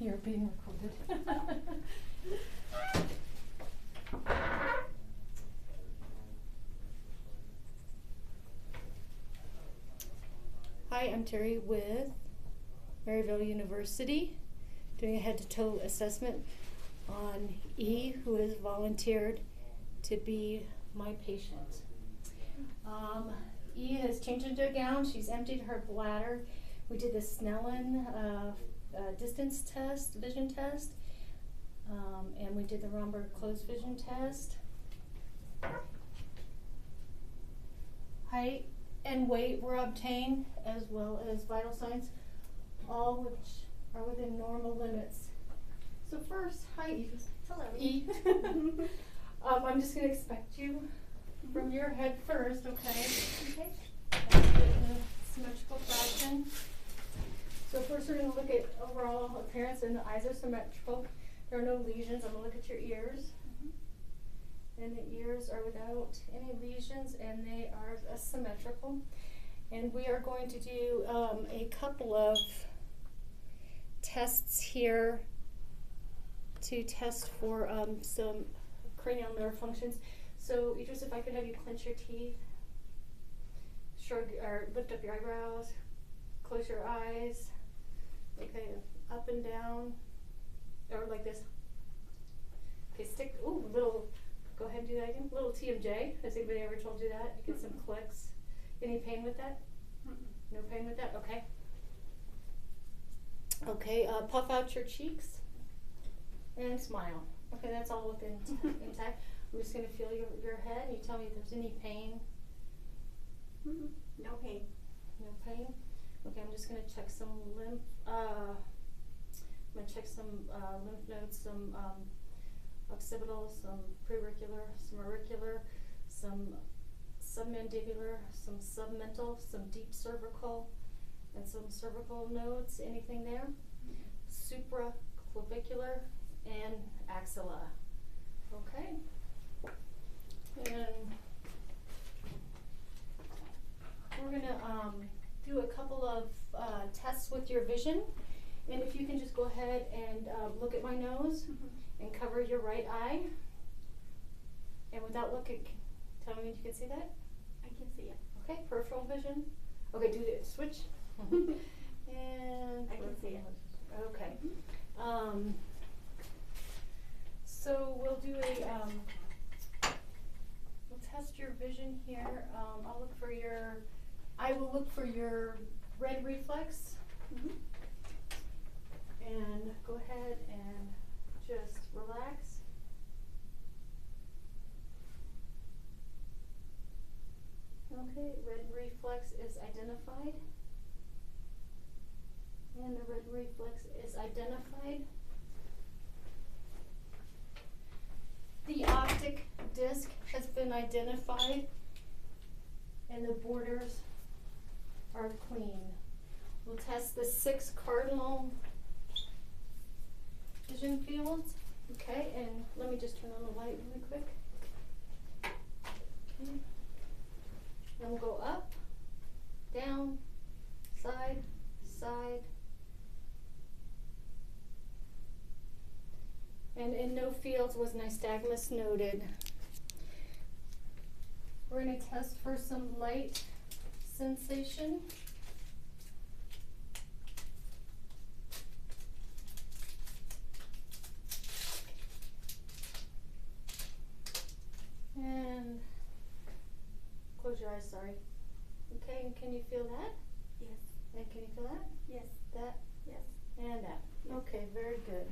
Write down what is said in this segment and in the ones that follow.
You're being recorded. Hi, I'm Terry with Maryville University, doing a head-to-toe assessment on E, who has volunteered to be my patient. E has changed into a gown. She's emptied her bladder. We did the Snellen distance test, vision test, and we did the Romberg closed vision test. Height and weight were obtained, as well as vital signs, all which are within normal limits. So first, hi E. Hello. E. I'm just going to expect you from your head first, okay? Okay. Symmetrical fraction. So first we're going to look at overall appearance, and the eyes are symmetrical. There are no lesions. I'm going to look at your ears. And the ears are without any lesions, and they are symmetrical. And we are going to do a couple of tests here to test for some cranial nerve functions. So Idris, if I could have you clench your teeth, shrug or lift up your eyebrows, close your eyes, okay, up and down, or like this. Okay, stick, ooh, little, go ahead and do that again. Little TMJ. Has anybody ever told you that? You get some clicks. Any pain with that? No pain with that? Okay. Okay, puff out your cheeks and smile. Okay, that's all within intact. I'm just going to feel your head, and you tell me if there's any pain. No pain. No pain? Okay, I'm just going to check some lymph, I'm going to check some lymph nodes, some occipital, some preauricular, some auricular, some submandibular, some submental, some deep cervical, and some cervical nodes. Anything there? Supraclavicular and axilla. Okay. And we're going to do a couple of tests with your vision. And if you can just go ahead and look at my nose and cover your right eye. And without looking, tell me if you can see that. I can see it. Okay, peripheral vision. Okay, do the switch. And I can see it. Okay. So we'll do we'll test your vision here. I'll look for I will look for your red reflex. And go ahead and just relax. Okay, red reflex is identified. And the red reflex is identified. The optic disc has been identified, and the borders are clean. We'll test the 6 cardinal vision fields. Okay, and let me just turn on the light really quick. Okay. And we'll go up, down, side, side. And in no fields was nystagmus noted. We're going to test for some light sensation. And close your eyes, sorry. Okay, and can you feel that? Yes. And can you feel that? Yes. That? Yes. And that. Yes. Okay, very good.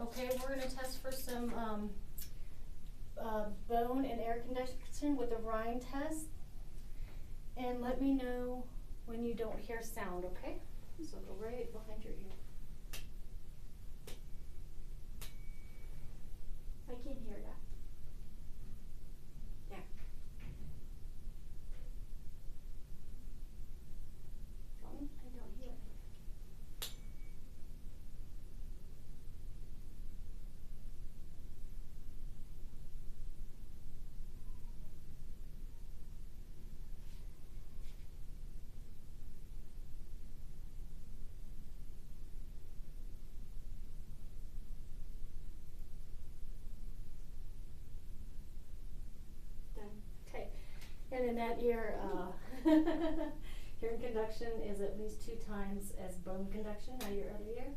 Okay, we're going to test for some bone and air conduction with the Rhine test. And let me know when you don't hear sound, okay? So go right behind your ear. I can hear that. Yeah. I don't hear it. in that ear, hearing conduction is at least 2 times as bone conduction. Now your other ear.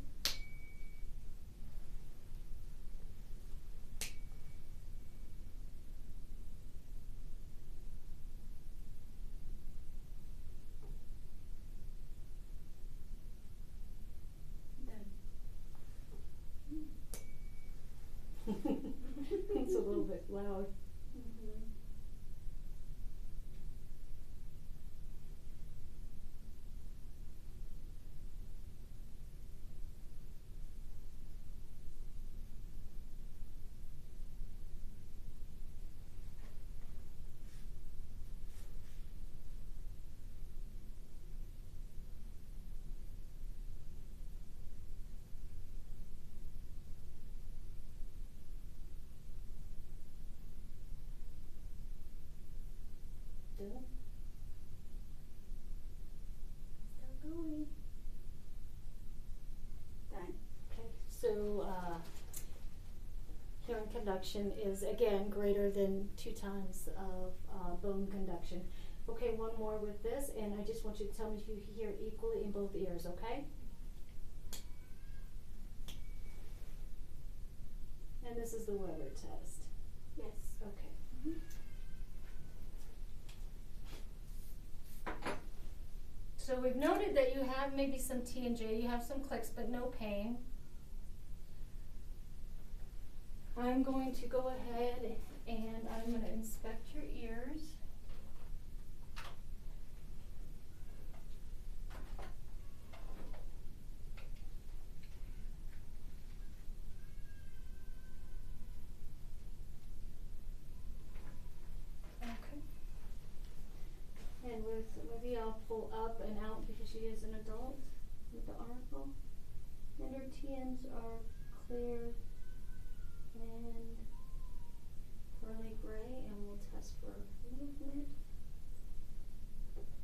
It's a little bit loud. Mm-hmm. Good. Still going. Done. Okay, so hearing conduction is again greater than 2 times of bone conduction. Okay, one more with this, and I just want you to tell me if you hear equally in both ears, okay? And this is the Weber test. Yes. Okay. Mm-hmm. So we've noted that you have maybe some T and J, you have some clicks, but no pain. I'm going to go ahead and I'm going to inspect your ears. Okay. And with Olivia, I'll pull up and out because she is an adult with the article. And her TMs are clear and pearly gray, and we'll test for movement.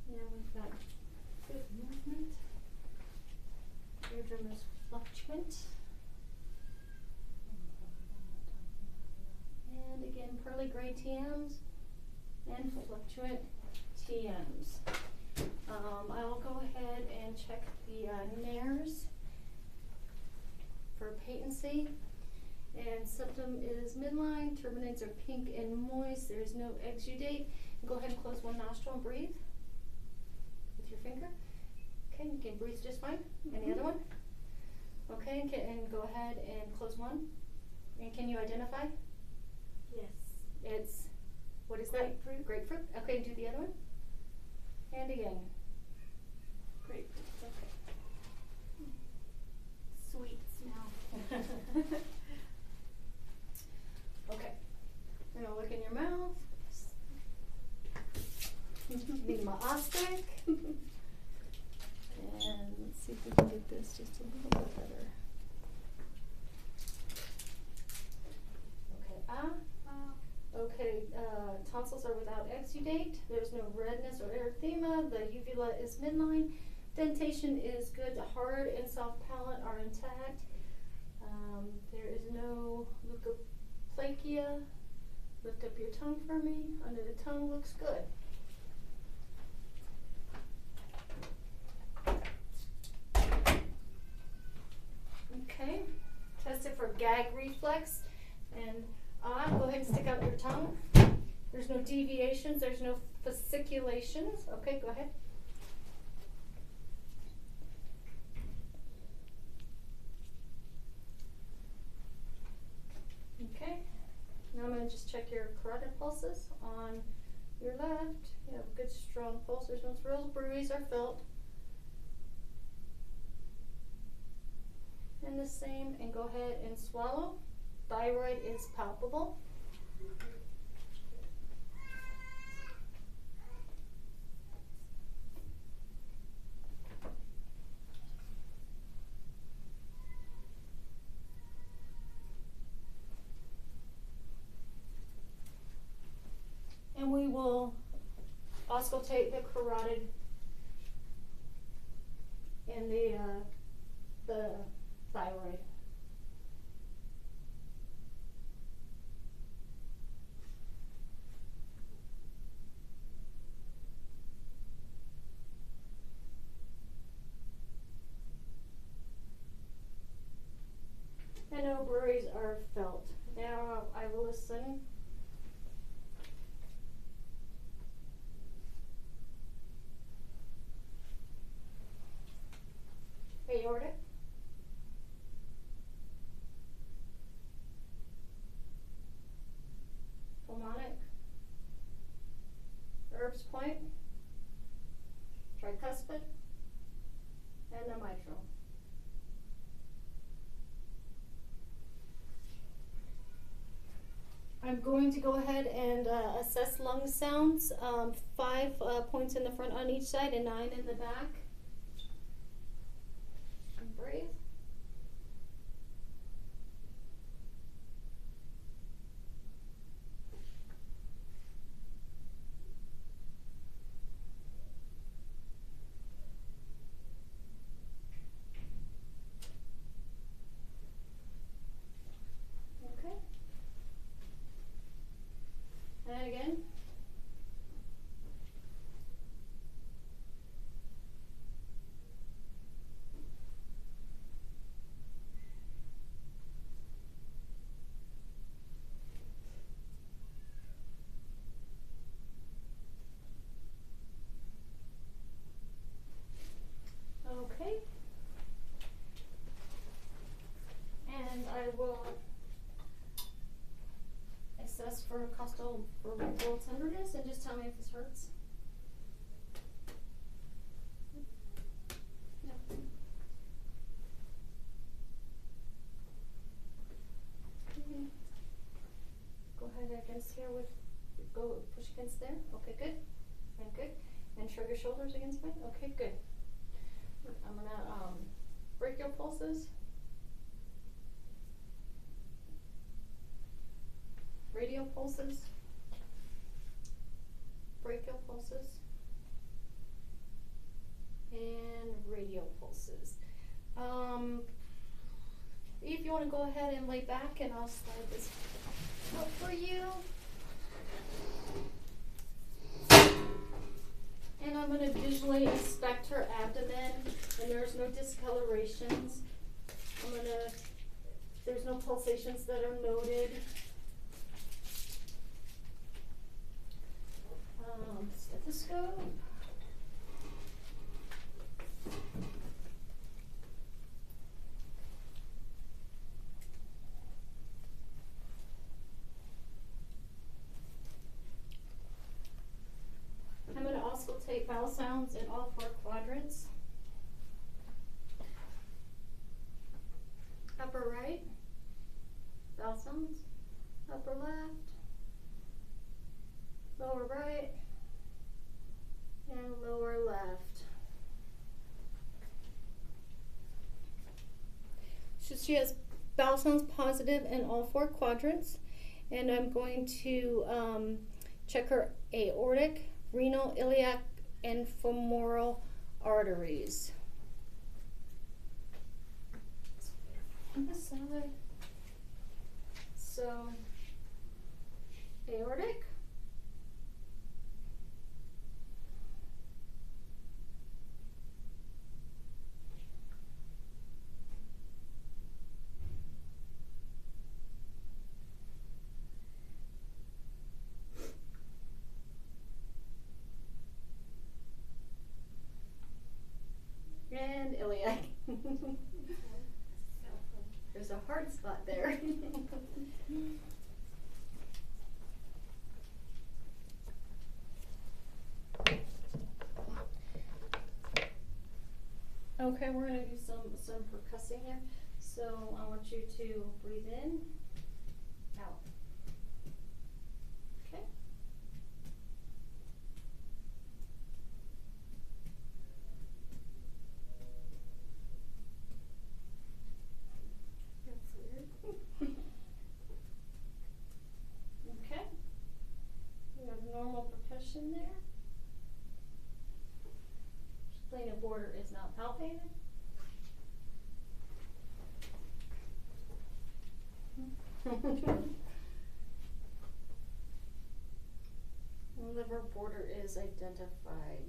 And we've got good movement. Eardrum is fluctuant. And again, pearly gray TMs and fluctuant TMs. I'll go ahead and check the nares for patency. And septum is midline, turbinates are pink and moist, there's no exudate. Go ahead and close one nostril and breathe with your finger. Okay, you can breathe just fine. Any other one? Okay, and go ahead and close one. And can you identify? Yes. It's, what is Grapefruit. that? Grapefruit. Okay, do the other one. And again. Grapefruit. Okay. Sweet smell. Okay. I'm gonna look in your mouth. Need my ostrich. And let's see if we can get this just a little bit better. Okay, Okay, tonsils are without exudate. There's no redness or erythema. The uvula is midline. Dentation is good. The hard and soft palate are intact. There is no leukoplakia. Lift up your tongue for me. Under the tongue looks good. Okay, test it for gag reflex. And go ahead and stick out your tongue. There's no deviations, there's no fasciculations. Okay, go ahead. Okay, now I'm going to just check your carotid pulses on your left. You have a good strong pulse, there's no thrills, bruits, or felt. And the same, and go ahead and swallow. Thyroid is palpable. And we will auscultate the carotid and the thyroid. and no worries are felt. Now I will listen. Aortic. Pulmonic. Herbs point. Tricuspid. And the mitral. I'm going to go ahead and assess lung sounds. 5 points in the front on each side and 9 in the back. And breathe. Okay. And again. Okay. And I will assess for costal vertebral tenderness and just tell me if this hurts. Yep. Okay. Go ahead against here with, go push against there. Okay, good. And good. And shrug your shoulders against me. Okay, good. I'm gonna brachial pulses. Radial pulses. Brachial pulses. And radial pulses. If you want to go ahead and lay back, and I'll slide this up for you. And I'm going to visually inspect her abdomen, and there's no discolorations. There's no pulsations that are noted. Stethoscope. I'm going to also take vowel sounds in all 4 quadrants. Upper right, vowel sounds. Upper left, lower right, and lower left. So she has vowel sounds positive in all 4 quadrants, and I'm going to check her aortic, renal, iliac, and femoral arteries. On this side. So, aortic. And iliac. There's a hard spot there. Okay, we're gonna do some percussing here. So I want you to breathe in, out. Okay. That's weird. Okay. We have normal percussion there. Splenic border is not palpated. Liver border is identified.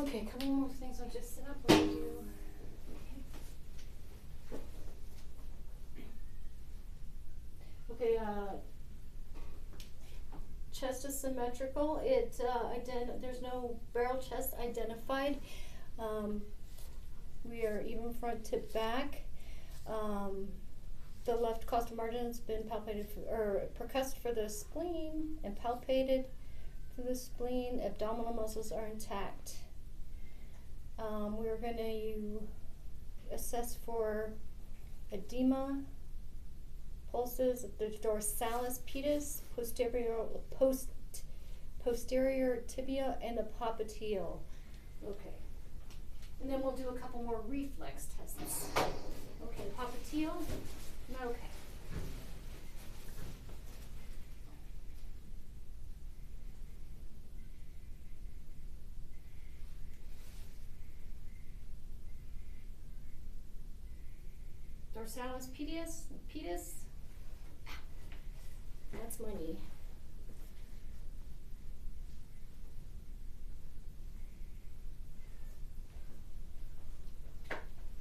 Okay, a couple more things I'll just set up with you. Okay, chest is symmetrical. There's no barrel chest identified. We are even front to back. The left costal margin has been palpated or percussed for the spleen and palpated for the spleen. Abdominal muscles are intact. We're going to assess for edema, pulses of the dorsalis pedis, posterior tibia, and the popliteal. Okay. And then we'll do a couple more reflex tests. Okay, popliteal. Okay. Dorsalis pedis. That's my knee.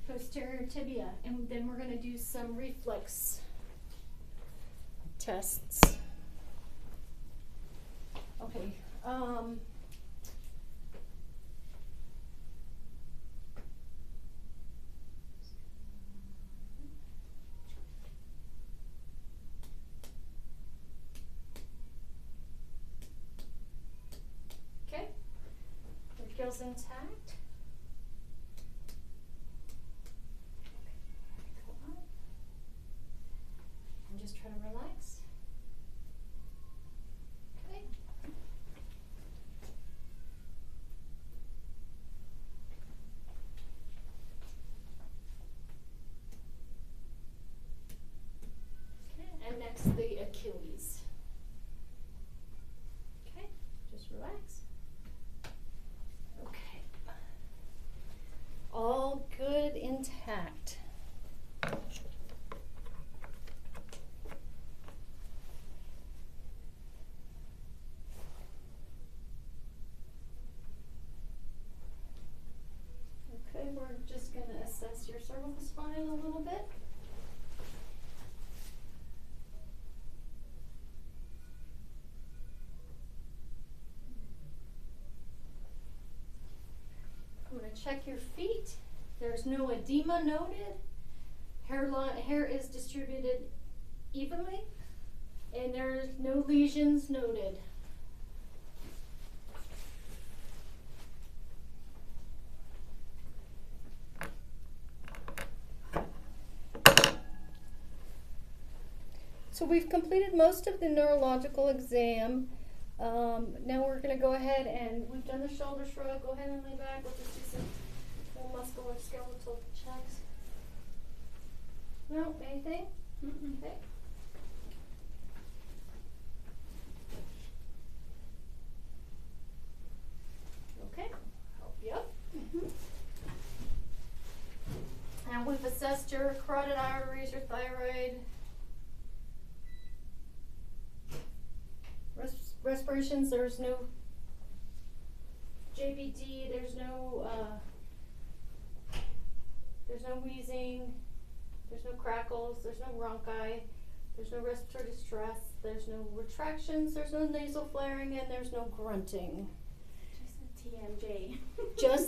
Posterior tibia, and then we're going to do some reflex tests. Okay. Okay. Gill's intact. And just try to relax. Okay. Okay, and next the Achilles. Okay, just relax. Okay. All good, intact. Okay, we're just going to assess your cervical spine a little bit. I'm going to check your feet. There's no edema noted. Hair is distributed evenly, and there's no lesions noted. So we've completed most of the neurological exam. Now we're going to go ahead and we've done the shoulder shrug. Go ahead and lay back. We'll just do some little muscular skeletal checks. No, anything? Okay. Okay, help you up. And we've assessed your carotid arteries, your thyroid. Respirations, there's no JVD, there's no wheezing, there's no crackles, there's no bronchi, there's no respiratory distress, there's no retractions, there's no nasal flaring, and there's no grunting. Just a TMJ. Just